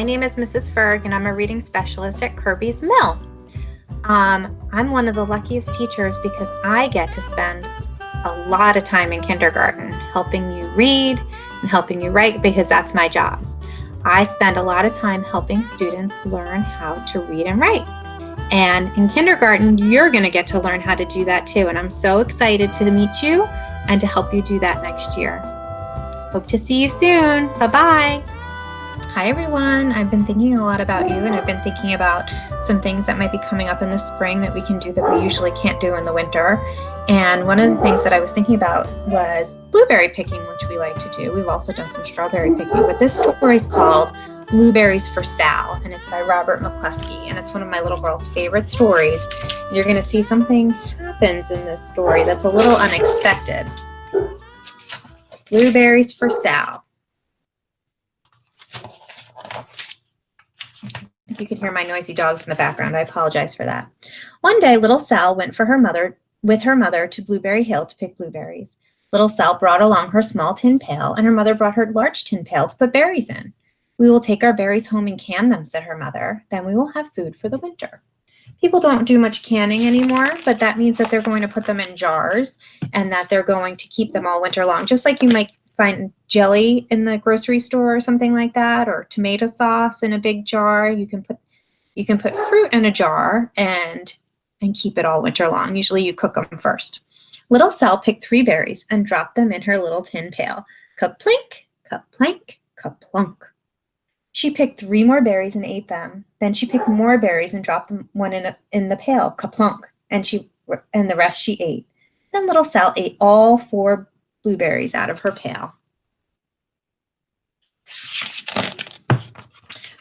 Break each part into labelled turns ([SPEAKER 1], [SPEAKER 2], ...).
[SPEAKER 1] My name is Mrs. Ferg, and I'm a reading specialist at Kirby's Mill. I'm one of the luckiest teachers because I get to spend a lot of time in kindergarten helping you read and helping you write because that's my job. I spend a lot of time helping students learn how to read and write. And in kindergarten, you're going to get to learn how to do that too. And I'm so excited to meet you and to help you do that next year. Hope to see you soon. Bye-bye. Hi, everyone. I've been thinking a lot about you, and I've been thinking about some things that might be coming up in the spring that we can do that we usually can't do in the winter. And one of the things that I was thinking about was blueberry picking, which we like to do. We've also done some strawberry picking, but this story is called Blueberries for Sal, and it's by Robert McCluskey, and it's one of my little girl's favorite stories. You're going to see something happens in this story that's a little unexpected. Blueberries for Sal. You can hear my noisy dogs in the background. I apologize for that. One day, little Sal went with her mother to Blueberry Hill to pick blueberries. Little Sal brought along her small tin pail, and her mother brought her large tin pail to put berries in. "We will take our berries home and can them," said her mother. "Then we will have food for the winter." People don't do much canning anymore, but that means that they're going to put them in jars and that they're going to keep them all winter long, just like you might find jelly in the grocery store or something like that, or tomato sauce in a big jar. You can put fruit in a jar and keep it all winter long. Usually you cook them first. Little Sal picked 3 berries and dropped them in her little tin pail. Ka-plink, ka-plank, ka-plunk. She picked 3 more berries and ate them. Then she picked more berries and dropped them one in the pail. Ka-plunk, and the rest she ate. Then little Sal ate all 4 blueberries out of her pail.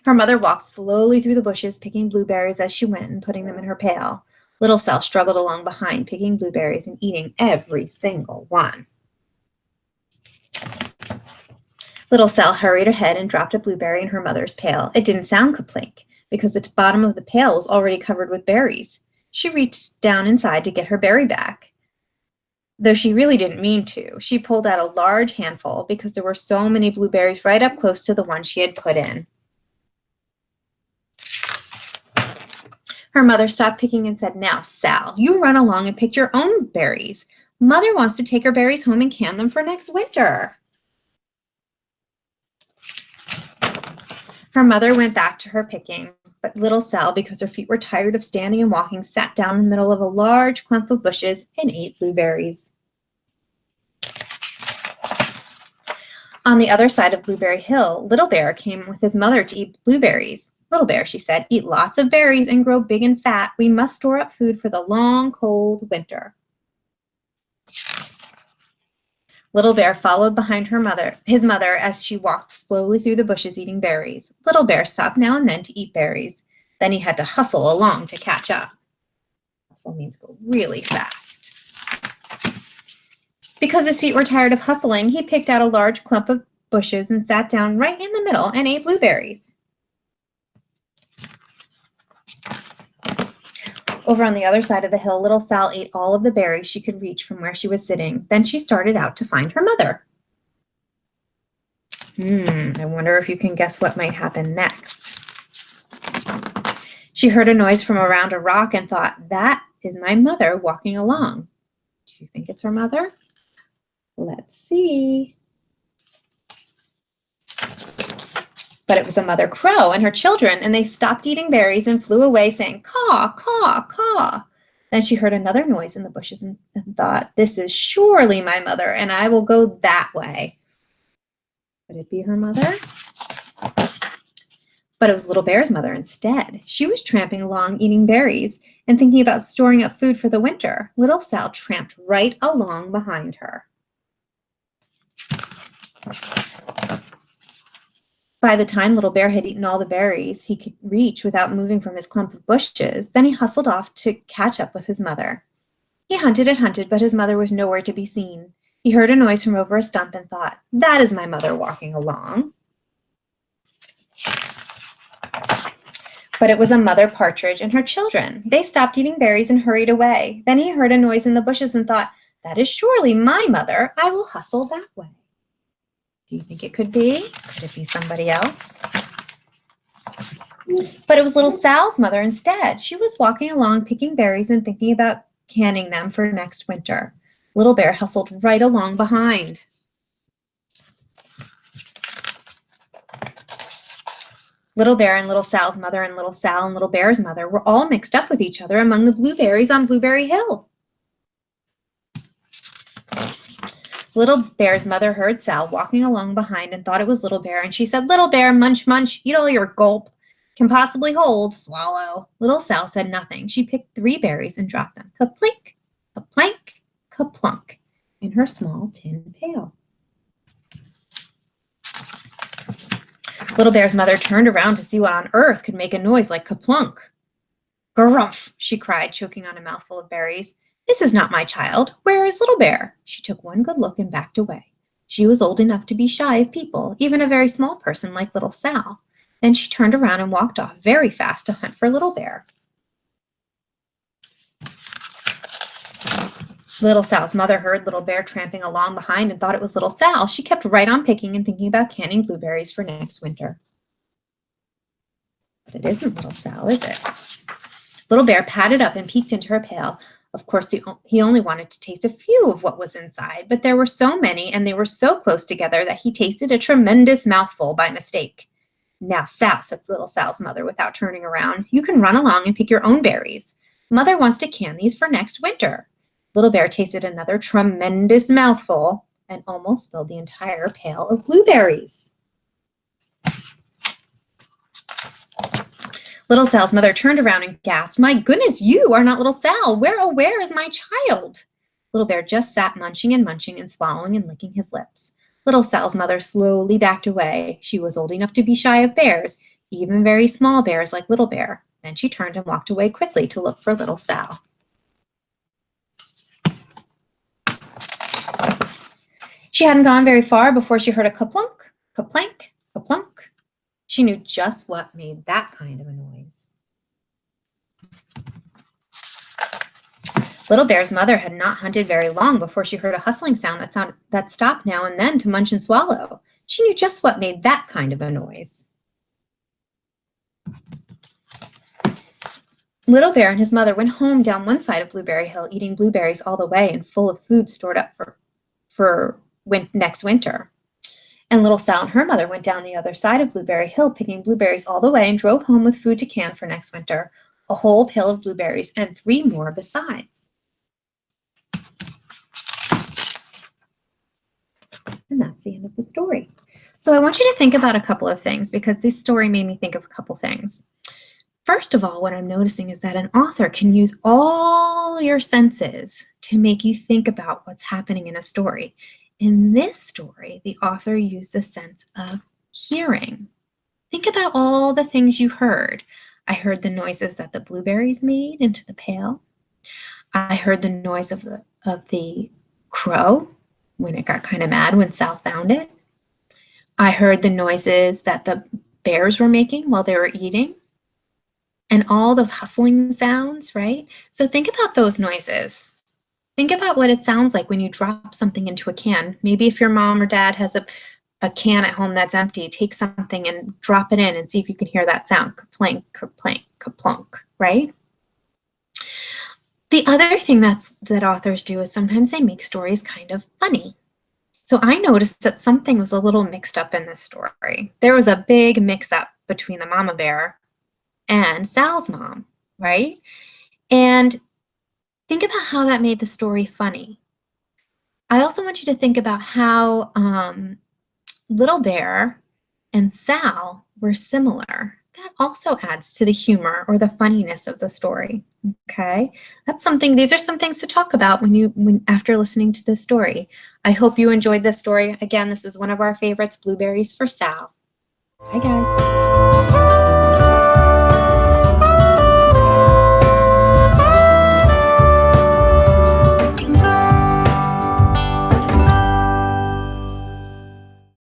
[SPEAKER 1] Her mother walked slowly through the bushes, picking blueberries as she went and putting them in her pail. Little Sal struggled along behind, picking blueberries and eating every single one. Little Sal hurried ahead and dropped a blueberry in her mother's pail. It didn't sound ka-plink because the bottom of the pail was already covered with berries. She reached down inside to get her berry back. Though she really didn't mean to, she pulled out a large handful because there were so many blueberries right up close to the one she had put in. Her mother stopped picking and said, "Now, Sal, you run along and pick your own berries. Mother wants to take her berries home and can them for next winter." Her mother went back to her picking, but little Sal, because her feet were tired of standing and walking, sat down in the middle of a large clump of bushes and ate blueberries. On the other side of Blueberry Hill, Little Bear came with his mother to eat blueberries. "Little Bear," she said, "eat lots of berries and grow big and fat. We must store up food for the long, cold winter." Little Bear followed behind his mother as she walked slowly through the bushes eating berries. Little Bear stopped now and then to eat berries. Then he had to hustle along to catch up. Hustle means go really fast. Because his feet were tired of hustling, he picked out a large clump of bushes and sat down right in the middle and ate blueberries. Over on the other side of the hill, little Sal ate all of the berries she could reach from where she was sitting. Then she started out to find her mother. I wonder if you can guess what might happen next. She heard a noise from around a rock and thought, "That is my mother walking along." Do you think it's her mother? Let's see. But it was a mother crow and her children, and they stopped eating berries and flew away saying, "Caw, caw, caw." Then she heard another noise in the bushes and thought, "This is surely my mother, and I will go that way." Could it be her mother? But it was Little Bear's mother instead. She was tramping along eating berries and thinking about storing up food for the winter. Little Sal tramped right along behind her. By the time Little Bear had eaten all the berries he could reach without moving from his clump of bushes, then he hustled off to catch up with his mother. He hunted and hunted, but his mother was nowhere to be seen. He heard a noise from over a stump and thought, "That is my mother walking along." But it was a mother partridge and her children. They stopped eating berries and hurried away. Then he heard a noise in the bushes and thought, "That is surely my mother. I will hustle that way." Do you think it could be? Could it be somebody else? But it was little Sal's mother instead. She was walking along picking berries and thinking about canning them for next winter. Little Bear hustled right along behind. Little Bear and little Sal's mother and little Sal and little Bear's mother were all mixed up with each other among the blueberries on Blueberry Hill. Little Bear's mother heard Sal walking along behind and thought it was Little Bear, and she said, "Little Bear, munch, munch, eat all your gulp can possibly hold, swallow." Little Sal said nothing. She picked 3 berries and dropped them, ka-plink, ka-plank, ka-plunk, in her small tin pail. Little Bear's mother turned around to see what on earth could make a noise like ka-plunk. "Grumph," she cried, choking on a mouthful of berries. "This is not my child. Where is Little Bear?" She took one good look and backed away. She was old enough to be shy of people, even a very small person like little Sal. Then she turned around and walked off very fast to hunt for Little Bear. Little Sal's mother heard Little Bear tramping along behind and thought it was little Sal. She kept right on picking and thinking about canning blueberries for next winter. But it isn't little Sal, is it? Little Bear padded up and peeked into her pail. Of course, he only wanted to taste a few of what was inside, but there were so many and they were so close together that he tasted a tremendous mouthful by mistake. "Now, Sal," said little Sal's mother without turning around, "you can run along and pick your own berries. Mother wants to can these for next winter." Little Bear tasted another tremendous mouthful and almost filled the entire pail of blueberries. Little Sal's mother turned around and gasped, "My goodness, you are not little Sal. Where is my child?" Little Bear just sat munching and swallowing and licking his lips. Little Sal's mother slowly backed away. She was old enough to be shy of bears, even very small bears like Little Bear. Then she turned and walked away quickly to look for little Sal. She hadn't gone very far before she heard a ka-plunk, ka-plank, ka-plunk. She knew just what made that kind of a noise. Little Bear's mother had not hunted very long before she heard a hustling sound that stopped now and then to munch and swallow. She knew just what made that kind of a noise. Little Bear and his mother went home down one side of Blueberry Hill, eating blueberries all the way and full of food stored up for next winter. And little Sal and her mother went down the other side of Blueberry Hill, picking blueberries all the way, and drove home with food to can for next winter, a whole pail of blueberries and 3 more besides. And that's the end of the story. So I want you to think about a couple of things, because this story made me think of a couple things. First of all, what I'm noticing is that an author can use all your senses to make you think about what's happening in a story. In this story, the author used the sense of hearing. Think about all the things you heard. I heard the noises that the blueberries made into the pail. I heard the noise of the crow when it got kind of mad when Sal found it. I heard the noises that the bears were making while they were eating. And all those hustling sounds, right? So think about those noises. Think about what it sounds like when you drop something into a can. Maybe if your mom or dad has a can at home that's empty, take something and drop it in and see if you can hear that sound. Ka-plank, ka-plank, ka-plunk, right? The other thing that authors do is sometimes they make stories kind of funny. So I noticed that something was a little mixed up in this story. There was a big mix-up between the mama bear and Sal's mom, right? And think about how that made the story funny. I also want you to think about how Little Bear and Sal were similar. That also adds to the humor or the funniness of the story. Okay, these are some things to talk about after listening to this story. I hope you enjoyed this story. Again, this is one of our favorites, Blueberries for Sal. Bye, guys.